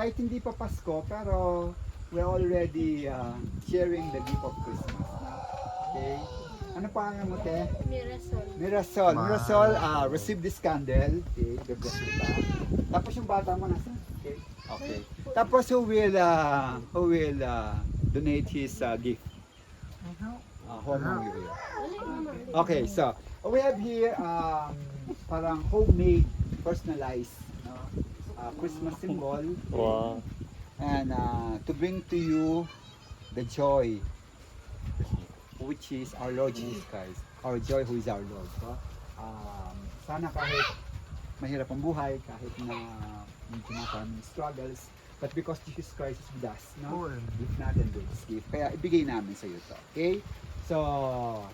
kahit hindi pa Pasko, pero we're already sharing the gift of Christmas. Okay? Ano pangalan mo, te? Mirasol. Mirasol. Mirasol, receive this candle. Okay, bibigyan kita. Tapos yung bata mo nasa? Okay. Okay. Tapos who will donate his gift? Hold on you here. Okay, so we have here parang homemade, personalized Christmas symbol. Wow. And to bring to you the joy, which is our Lord Jesus Christ. Our joy who is our Lord. So, sana kahit mahirap ang buhay, kahit na medyo maraming struggles, but because Jesus Christ is with us, no? If natin this gift. Kaya ibigay namin sa iyo to. Okay? So,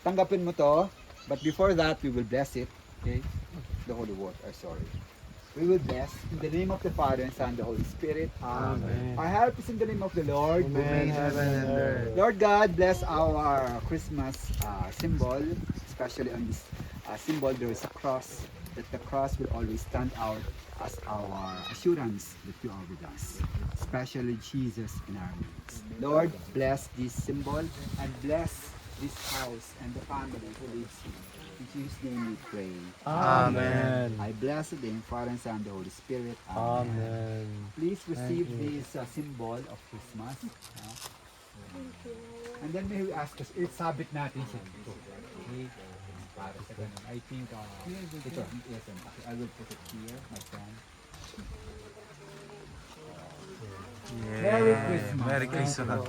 tanggapin mo to, but before that, we will bless it. Okay? The Holy Water, sorry. We will bless in the name of the Father and Son and the Holy Spirit. Amen. Our help is in the name of the Lord. Who made heaven and earth. Lord God, bless our Christmas symbol, especially on this symbol there is a cross, that the cross will always stand out as our assurance that you are with us, especially Jesus in our midst. Lord, bless this symbol and bless this house and the family who lives here. In Jesus' name we pray. Amen. I bless the Father and Son and the Holy Spirit. Amen. Please receive this symbol of Christmas. And then may we ask us, sabit natin siya dito. Okay? Para sa ganun. I think, ito, yes, I will put it here, my friend. Yeah. Merry Christmas. Merry Christmas.